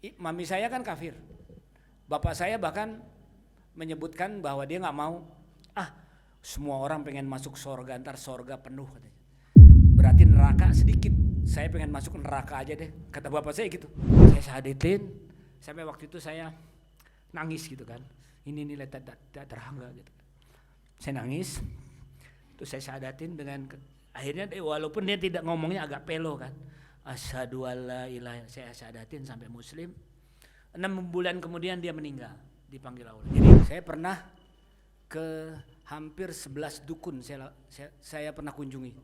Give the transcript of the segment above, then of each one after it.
Mami saya kan kafir. Bapak saya bahkan menyebutkan bahwa dia nggak mau, semua orang pengen masuk surga, ntar surga penuh katanya. Berarti neraka sedikit, saya pengen masuk neraka aja deh, kata bapak saya gitu. Saya syahadatin, sampai waktu itu saya nangis gitu kan. Ini nilai tak terhangga gitu. Saya nangis, terus saya syahadatin dengan akhirnya walaupun dia tidak ngomongnya agak pelo kan. Asyhadu alla ilaha, saya syahadatin sampai muslim. 6 bulan kemudian dia meninggal, dipanggil Allah. Jadi saya pernah ke hampir 11 dukun saya pernah kunjungi.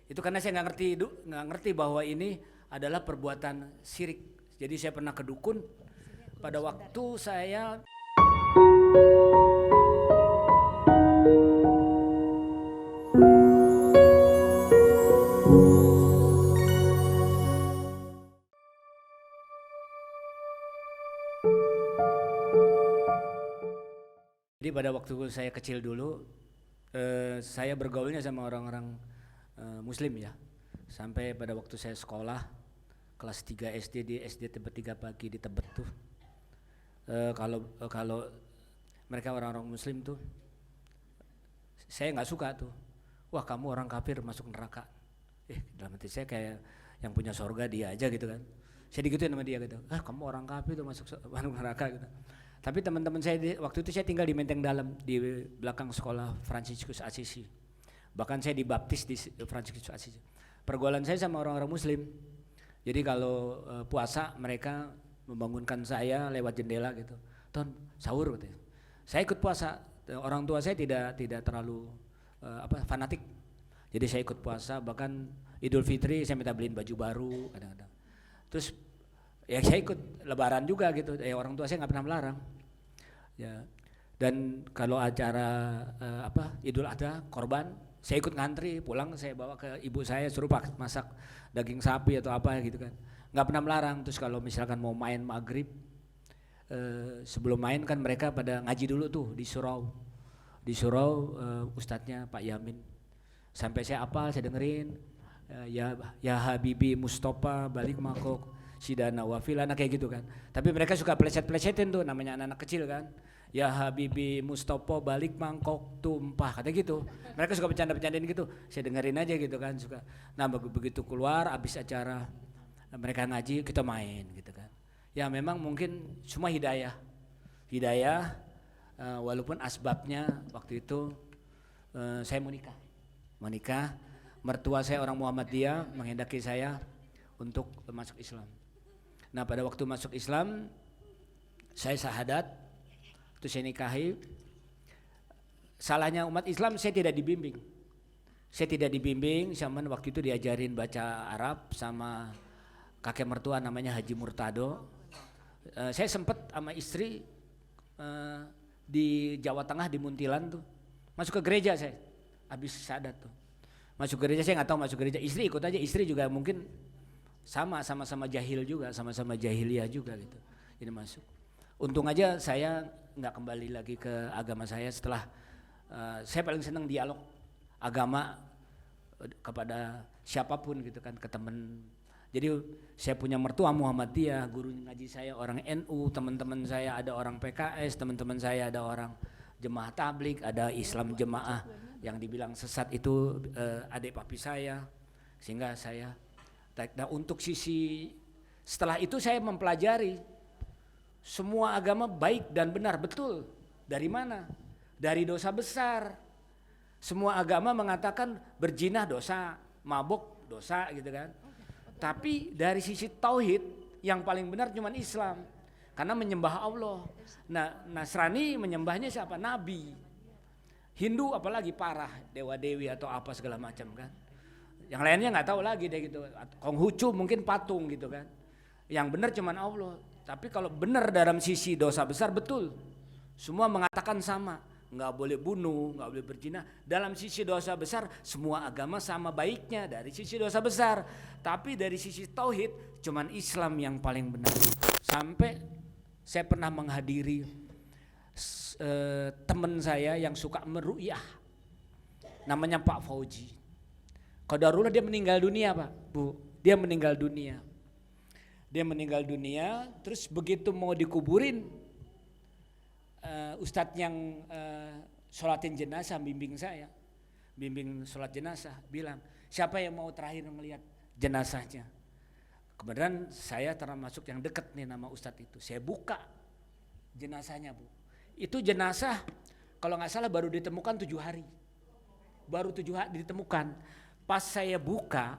Itu karena saya nggak ngerti bahwa ini adalah perbuatan syirik. Jadi saya pernah ke dukun pada waktu saya pada waktu saya kecil dulu, saya bergaulnya sama orang-orang muslim ya. Sampai pada waktu saya sekolah kelas 3 SD di SD Tebet 3 pagi di Tebet tuh. Kalau mereka orang-orang muslim tuh, saya nggak suka tuh. Wah, kamu orang kafir masuk neraka. Dalam hati saya kayak yang punya surga dia aja gitu kan. Saya digituin sama dia gitu. Kamu orang kafir tuh masuk neraka gitu. Tapi teman-teman saya waktu itu saya tinggal di Menteng Dalam, di belakang sekolah Fransiskus Assisi. Bahkan saya dibaptis di Fransiskus Assisi. Pergaulan saya sama orang-orang muslim. Jadi kalau puasa mereka membangunkan saya lewat jendela gitu. Ton, sahur gitu. Saya ikut puasa. Orang tua saya tidak terlalu fanatik. Jadi saya ikut puasa, bahkan Idul Fitri saya minta beliin baju baru kadang-kadang. Terus ya saya ikut lebaran juga gitu. Orang tua saya nggak pernah melarang. Ya. Dan kalau acara Idul Adha korban, saya ikut ngantri, pulang saya bawa ke ibu saya suruh masak daging sapi atau apa gitu kan. Nggak pernah melarang. Terus kalau misalkan mau main maghrib, sebelum main kan mereka pada ngaji dulu tuh di surau. Di surau ustadznya Pak Yamin. Sampai saya apal, saya dengerin ya Habibi Mustafa balik makok Sidana Wafilana kayak gitu kan. Tapi mereka suka pleset-plesetin tuh, namanya anak-anak kecil kan. Ya Habibi Mustafa balik mangkok tumpah, kata gitu. Mereka suka bercanda-bercandain gitu. Saya dengerin aja gitu kan, suka. Nah, begitu keluar abis acara mereka ngaji, kita main gitu kan. Ya memang mungkin cuma hidayah. Walaupun asbabnya waktu itu saya mau nikah. Mertua saya orang Muhammadiyah menghendaki saya untuk masuk Islam. Nah, pada waktu masuk Islam saya syahadat, terus saya nikahi. Salahnya umat Islam, saya tidak dibimbing. Zaman waktu itu diajarin baca Arab sama kakek mertua namanya Haji Murtado. Saya sempat sama istri di Jawa Tengah di Muntilan tuh. Masuk ke gereja saya, habis syahadat tuh. Masuk gereja, saya nggak tahu masuk gereja. Istri ikut aja, istri juga mungkin sama-sama jahil juga, sama-sama jahiliyah juga gitu. Jadi masuk. Untung aja saya nggak kembali lagi ke agama saya setelah saya paling senang dialog agama kepada siapapun gitu kan, ke teman. Jadi saya punya mertua Muhammadiyah, guru ngaji saya orang NU, teman-teman saya ada orang PKS, teman-teman saya ada orang jemaah tablik, ada Islam jemaah yang dibilang sesat itu adik papi saya, sehingga saya untuk sisi setelah itu saya mempelajari semua agama baik dan benar, betul. Dari mana? Dari dosa besar. Semua agama mengatakan berzina dosa, mabuk dosa gitu kan. Tapi dari sisi tauhid yang paling benar cuma Islam, karena menyembah Allah. Nah, Nasrani menyembahnya siapa? Nabi. Hindu apalagi parah, dewa-dewi atau apa segala macam kan. Yang lainnya nggak tahu lagi deh gitu. Konghucu mungkin patung gitu kan. Yang benar cuman Allah. Tapi kalau benar dalam sisi dosa besar, betul. Semua mengatakan sama. Nggak boleh bunuh, nggak boleh berzina. Dalam sisi dosa besar, semua agama sama baiknya dari sisi dosa besar. Tapi dari sisi tauhid, cuman Islam yang paling benar. Sampai saya pernah menghadiri teman saya yang suka meru'yah, namanya Pak Fauji. Qadarullah dia meninggal dunia Pak, Bu. Dia meninggal dunia. Dia meninggal dunia, terus begitu mau dikuburin, ustadz yang sholatin jenazah bimbing sholat jenazah, bilang siapa yang mau terakhir melihat jenazahnya. Kemudian saya termasuk yang dekat nih nama ustadz itu. Saya buka jenazahnya, Bu. Itu jenazah kalau nggak salah baru ditemukan 7 hari. Baru 7 hari ditemukan. Pas saya buka,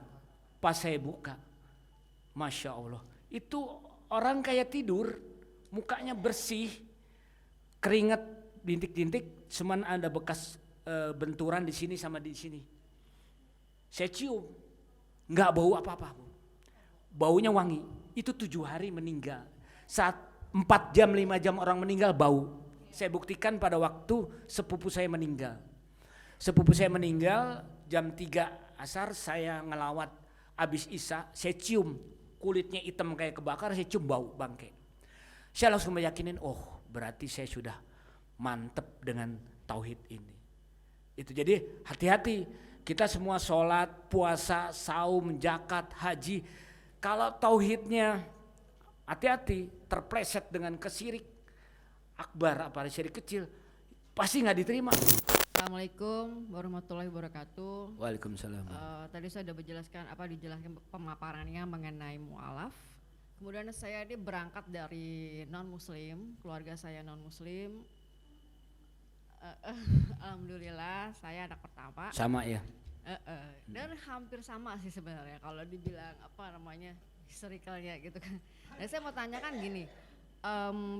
Masya Allah, itu orang kayak tidur, mukanya bersih, keringat bintik-bintik, cuman ada bekas benturan di sini sama di sini. Saya cium, nggak bau apa-apa, Bu. Baunya wangi. Itu 7 hari meninggal. Saat 4 jam 5 jam orang meninggal bau. Saya buktikan pada waktu sepupu saya meninggal. Sepupu saya meninggal jam 3 asar, saya ngelawat abis isya, saya cium kulitnya hitam kayak kebakar, saya cium bau bangke. Saya langsung meyakinin, oh berarti saya sudah mantep dengan tauhid ini. Itu jadi hati-hati, kita semua sholat, puasa, saum, zakat, haji. Kalau tauhidnya hati-hati, terpleset dengan kesyirik akbar apa syirik kecil, pasti nggak diterima. Assalamualaikum warahmatullahi wabarakatuh. Waalaikumsalam. Tadi saya sudah dijelaskan pemaparannya mengenai mu'alaf. Kemudian saya ini berangkat dari non-muslim, keluarga saya non-muslim. Alhamdulillah saya anak pertama. Sama ya. Dan hampir sama sih sebenarnya kalau dibilang historicalnya gitu kan. Dan saya mau tanyakan gini.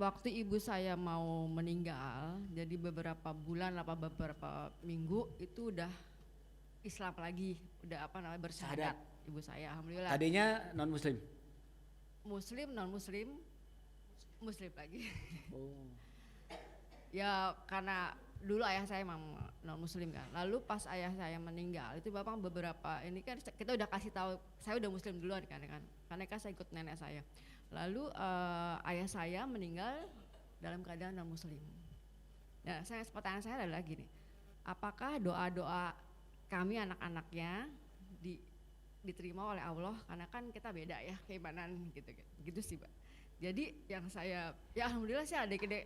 Waktu ibu saya mau meninggal, jadi beberapa bulan beberapa minggu itu udah Islam lagi, udah bersyahadat ibu saya, alhamdulillah. Adanya non muslim? Muslim, non muslim, muslim lagi. Oh. Ya karena dulu ayah saya memang non muslim kan, lalu pas ayah saya meninggal itu bapak beberapa ini kan kita udah kasih tahu saya udah muslim duluan kan, karena kan saya ikut nenek saya. Lalu ayah saya meninggal dalam keadaan non muslim. Nah, pertanyaan saya adalah gini, apakah doa-doa kami anak-anaknya diterima oleh Allah? Karena kan kita beda ya keimanan gitu sih, Pak. Jadi yang saya, ya alhamdulillah sih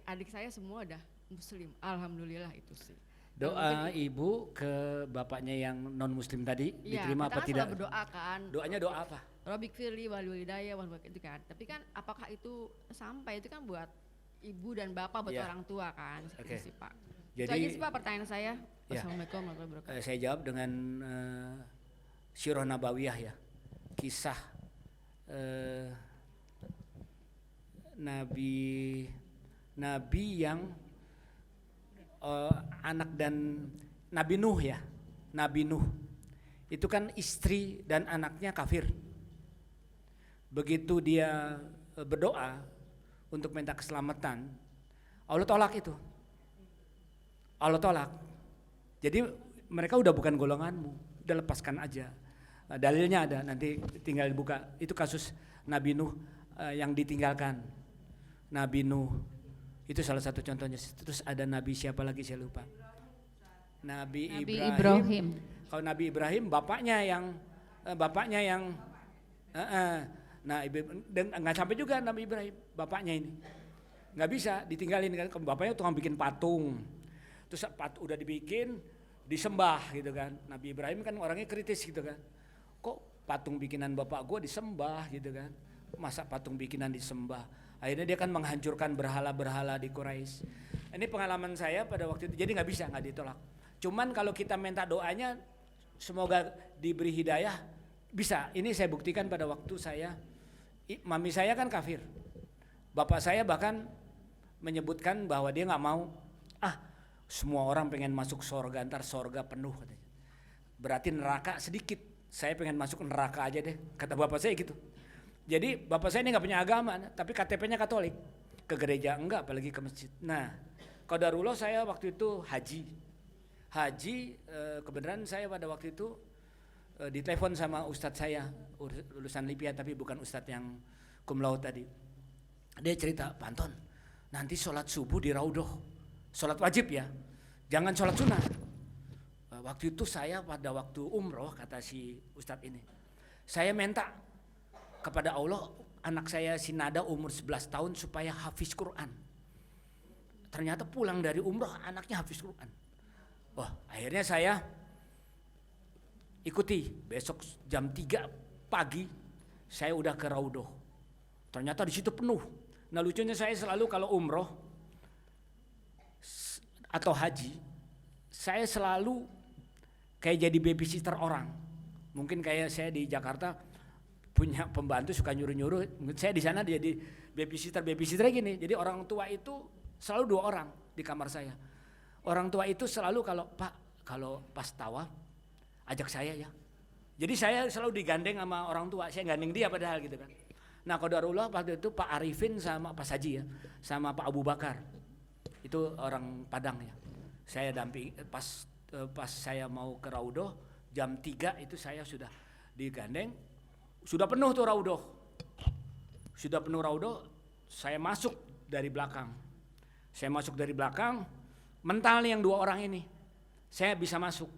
adik saya semua udah muslim, alhamdulillah itu sih. Doa ibu ke bapaknya yang non muslim tadi ya, diterima apa tidak? Berdoa kan. Doanya doa apa? Robik firli wal walidayya wal itu kan. Tapi kan apakah itu sampai, itu kan buat ibu dan bapak, buat orang tua kan. Seperti sih, Pak. Jadi itu aja sih Pak pertanyaan saya. Wassalamualaikum warahmatullahi wabarakatuh. Saya jawab dengan Sirah Nabawiyah ya. Kisah Nabi yang anak dan Nabi Nuh ya. Nabi Nuh. Itu kan istri dan anaknya kafir. Begitu dia berdoa untuk minta keselamatan, Allah tolak itu. Allah tolak. Jadi mereka udah bukan golonganmu, udah lepaskan aja. Dalilnya ada, nanti tinggal buka. Itu kasus Nabi Nuh yang ditinggalkan. Nabi Nuh itu salah satu contohnya. Terus ada Nabi siapa lagi saya lupa. Nabi Ibrahim. Kalau Nabi Ibrahim bapaknya yang nah nggak sampai juga Nabi Ibrahim bapaknya ini nggak bisa ditinggalin kan, bapaknya tukang bikin patung, terus udah dibikin disembah gitu kan. Nabi Ibrahim kan orangnya kritis gitu kan, kok patung bikinan bapak gue disembah gitu kan, masa patung bikinan disembah. Akhirnya dia kan menghancurkan berhala-berhala di Quraisy. Ini pengalaman saya pada waktu itu, jadi nggak bisa, nggak ditolak. Cuman kalau kita minta doanya semoga diberi hidayah, bisa. Ini saya buktikan pada waktu mami saya kan kafir. Bapak saya bahkan menyebutkan bahwa dia nggak mau, semua orang pengen masuk surga, ntar surga penuh katanya. Berarti neraka sedikit, saya pengen masuk neraka aja deh, kata bapak saya gitu. Jadi bapak saya ini nggak punya agama, tapi KTP-nya Katolik. Ke gereja enggak, apalagi ke masjid. Nah, qadarullah saya waktu itu haji, kebenaran saya pada waktu itu ditelepon sama ustadz saya, lulusan Lipia tapi bukan ustadz yang cum laude tadi. Dia cerita, Pak Anton, nanti sholat subuh di Raudhoh, sholat wajib ya, jangan sholat sunnah. Waktu itu saya pada waktu umroh, kata si ustadz ini, saya minta kepada Allah anak saya si Nada umur 11 tahun supaya hafiz Quran. Ternyata pulang dari umroh anaknya hafiz Quran. Wah, akhirnya saya ikuti. Besok jam 3 pagi saya udah ke Raudhoh. Ternyata di situ penuh. Nah lucunya saya selalu kalau umroh atau haji, saya selalu kayak jadi babysitter orang. Mungkin kayak saya di Jakarta punya pembantu suka nyuruh-nyuruh, saya di sana jadi babysitternya gini. Jadi orang tua itu selalu 2 orang di kamar saya. Orang tua itu selalu kalau pas tawaf ajak saya ya. Jadi saya selalu digandeng sama orang tua, saya gandeng dia padahal gitu kan. Nah qadarullah waktu itu Pak Arifin sama Pak Saji ya, sama Pak Abu Bakar. Itu orang Padang ya. Saya damping pas saya mau ke Raudhoh jam 3 itu saya sudah digandeng. Sudah penuh tuh Raudhoh. Sudah penuh Raudhoh, saya masuk dari belakang. Mental nih yang 2 orang ini. Saya bisa masuk.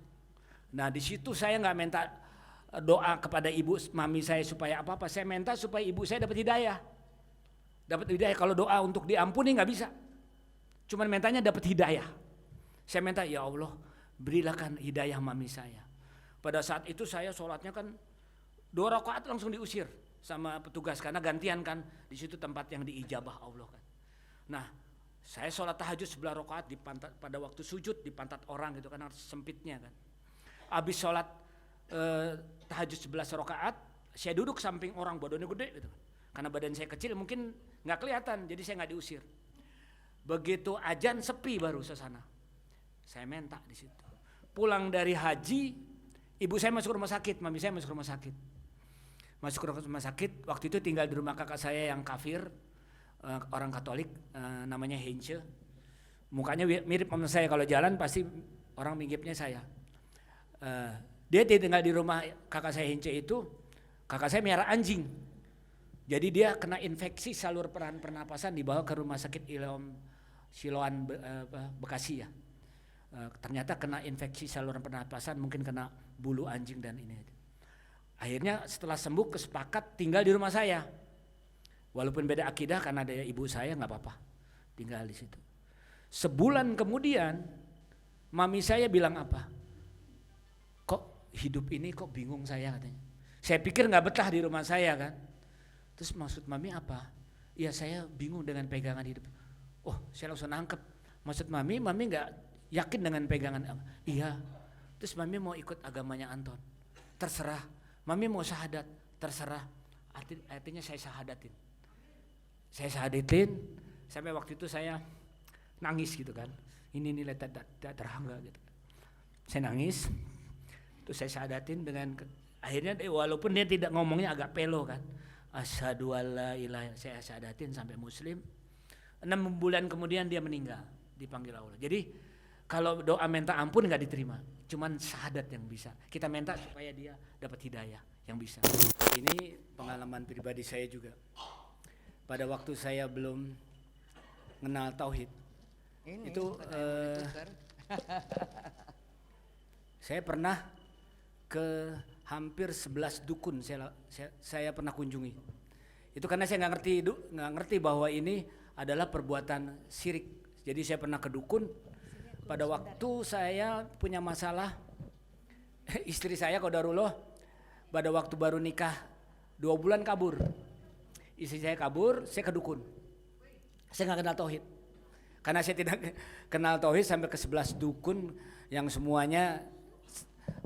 Nah, di situ saya enggak minta doa kepada ibu mami saya supaya apa-apa. Saya minta supaya ibu saya dapat hidayah. Dapat hidayah, kalau doa untuk diampuni enggak bisa. Cuman mintanya dapat hidayah. Saya minta, ya Allah, berilah kan hidayah mami saya. Pada saat itu saya sholatnya kan 2 rakaat langsung diusir sama petugas karena gantian kan, di situ tempat yang diijabah Allah kan. Nah, saya sholat tahajud 11 rakaat di pantat, pada waktu sujud di pantat orang gitu kan, sempitnya kan. Habis sholat tahajud 11 rakaat, saya duduk samping orang badannya gede gitu. Karena badan saya kecil mungkin nggak kelihatan, jadi saya nggak diusir. Begitu azan sepi baru suasana. Saya minta di situ. Pulang dari haji, ibu saya masuk rumah sakit, mami saya masuk rumah sakit. Waktu itu tinggal di rumah kakak saya yang kafir, orang Katolik, namanya Heinze. Mukanya mirip sama saya, kalau jalan pasti orang miripnya saya. Dia tinggal di rumah kakak saya Heinze itu, kakak saya miara anjing. Jadi dia kena infeksi salur pernapasan, dibawa ke rumah sakit Siloam Bekasi ya. Ternyata kena infeksi saluran pernapasan, mungkin kena bulu anjing dan ini. Akhirnya setelah sembuh kesepakat tinggal di rumah saya. Walaupun beda akidah karena ada ibu saya, nggak apa-apa, tinggal di situ. Sebulan kemudian mami saya bilang apa? Kok hidup ini kok bingung saya katanya. Saya pikir nggak betah di rumah saya kan. Terus maksud mami apa? Ya saya bingung dengan pegangan hidup. Oh saya langsung nangkep. Maksud mami nggak yakin dengan pegangan. Iya. Terus mami mau ikut agamanya Anton. Terserah. Mami mau syahadat. Terserah. Artinya saya syahadatin. Saya syahadatin. Sampai waktu itu saya nangis gitu kan. Ini nilai tidak terhangga gitu. Saya nangis. Terus saya syahadatin dengan akhirnya walaupun dia tidak ngomongnya agak pelo kan. Asyhadu alla ilaha illallah, saya syahadatin sampai muslim. 6 bulan kemudian dia meninggal, dipanggil Allah. Jadi kalau doa minta ampun nggak diterima, cuman syahadat yang bisa. Kita minta supaya dia dapat hidayah yang bisa. Ini pengalaman pribadi saya juga. Pada waktu saya belum mengenal tauhid, itu saya pernah ke hampir 11 dukun saya pernah kunjungi. Itu karena saya nggak ngerti bahwa ini adalah perbuatan syirik. Jadi saya pernah ke dukun. Pada waktu saya punya masalah, istri saya qadarullah pada waktu baru nikah 2 bulan kabur. Istri saya kabur, saya ke dukun. Saya nggak kenal tauhid. Karena saya tidak kenal tauhid sampai ke 11 dukun yang semuanya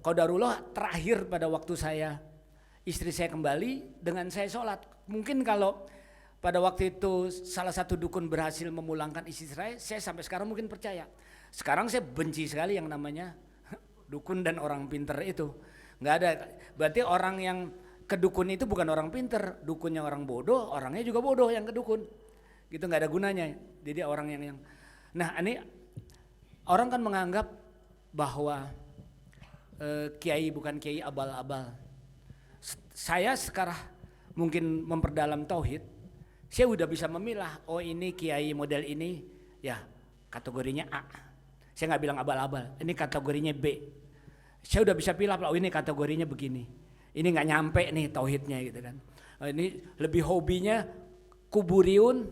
qadarullah terakhir pada waktu istri saya kembali dengan saya sholat. Mungkin kalau pada waktu itu salah satu dukun berhasil memulangkan istri saya sampai sekarang mungkin percaya. Sekarang saya benci sekali yang namanya dukun dan orang pinter itu. Nggak ada. Berarti orang yang ke dukun itu bukan orang pinter, dukunnya orang bodoh, orangnya juga bodoh yang ke dukun. Gitu nggak ada gunanya. Jadi orang yang nah ini orang kan menganggap bahwa kiai bukan kiai abal-abal. Saya sekarang mungkin memperdalam tauhid, saya udah bisa memilah, oh ini kiai model ini ya kategorinya A. Saya nggak bilang abal-abal, ini kategorinya B. Saya udah bisa pilih, oh ini kategorinya begini. Ini nggak nyampe nih tauhidnya gitu kan. Ini lebih hobinya kuburiun,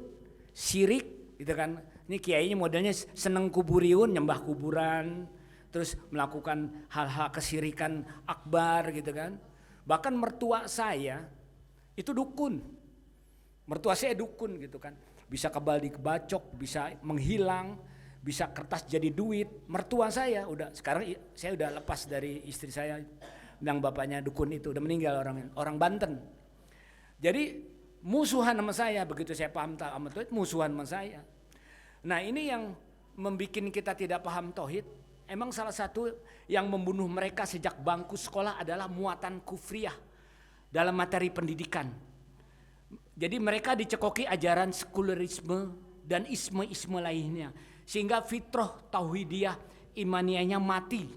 syirik gitu kan. Ini kiainya modelnya seneng kuburiun, nyembah kuburan, terus melakukan hal-hal kesyirikan akbar gitu kan. Bahkan mertua saya itu dukun. Mertua saya dukun gitu kan. Bisa kebal dikebacok, bisa menghilang, bisa kertas jadi duit. Mertua saya sekarang saya udah lepas dari istri saya yang bapaknya dukun itu, udah meninggal orang Banten. Jadi musuhan sama saya, begitu saya paham sama tauhid, musuhan sama saya. Nah ini yang membuat kita tidak paham tauhid. Emang salah satu yang membunuh mereka sejak bangku sekolah adalah muatan kufriyah dalam materi pendidikan. Jadi mereka dicekoki ajaran sekulerisme dan isme-isme lainnya. Sehingga fitrah tauhidiyah imaniyahnya mati.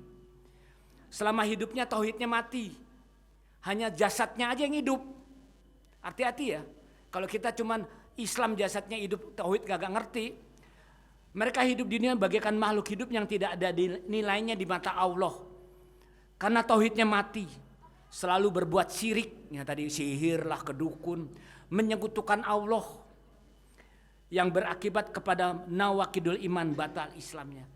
Selama hidupnya tauhidnya mati. Hanya jasadnya aja yang hidup. Hati-hati ya. Kalau kita cuman Islam jasadnya hidup, tauhid gak ngerti. Mereka hidup di dunia bagaikan makhluk hidup yang tidak ada nilainya di mata Allah. Karena tauhidnya mati. Selalu berbuat syirik. Ya tadi sihir lah, kedukun. Menyekutukan Allah. Yang berakibat kepada nawakidul iman, batal Islamnya.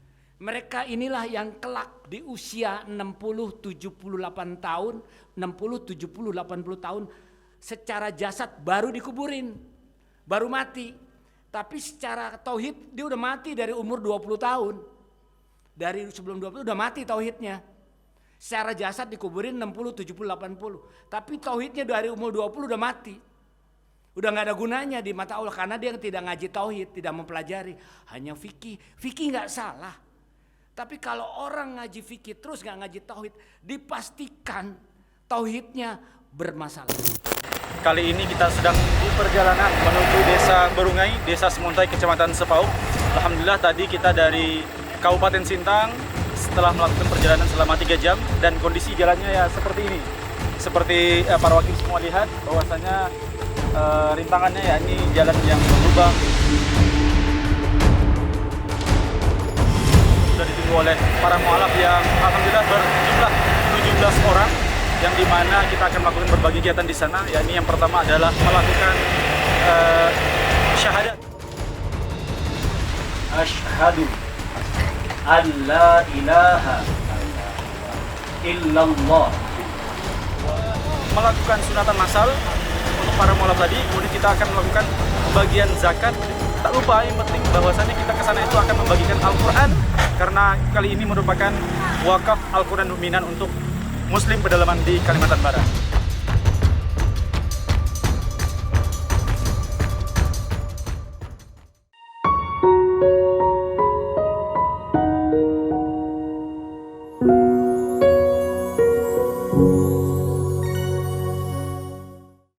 Mereka inilah yang kelak di usia 60-78 tahun, 60-70-80 tahun secara jasad baru dikuburin, baru mati. Tapi secara tauhid dia udah mati dari umur 20 tahun. Dari sebelum 20 udah mati tauhidnya. Secara jasad dikuburin 60, 70, 80. Tapi tauhidnya dari umur 20 udah mati. Udah gak ada gunanya di mata Allah karena dia tidak ngaji tauhid, tidak mempelajari. Hanya fikih. Fikih gak salah. Tapi kalau orang ngaji fikih terus gak ngaji tauhid, dipastikan tauhidnya bermasalah. Kali ini kita sedang di perjalanan menuju Desa Berungai, Desa Semuntai, Kecamatan Sepauk. Alhamdulillah tadi kita dari Kabupaten Sintang setelah melakukan perjalanan selama 3 jam dan kondisi jalannya ya seperti ini. Seperti para wakil semua lihat bahwasanya rintangannya ya ini jalan yang berlubang. Sudah ditunggu oleh para mualaf yang alhamdulillah berjumlah 17 orang. Yang dimana kita akan melakukan berbagai kegiatan di sana. Ya, ini yang pertama adalah melakukan syahadat. Asyhadu an la ilaha illallah. Melakukan sunatan massal untuk para mualaf tadi. Kemudian kita akan melakukan pembagian zakat. Tak lupa yang penting bahwasannya kita ke sana itu akan membagikan Al-Quran. Karena kali ini merupakan wakaf Al-Quran dominan untuk Muslim pedalaman di Kalimantan Barat.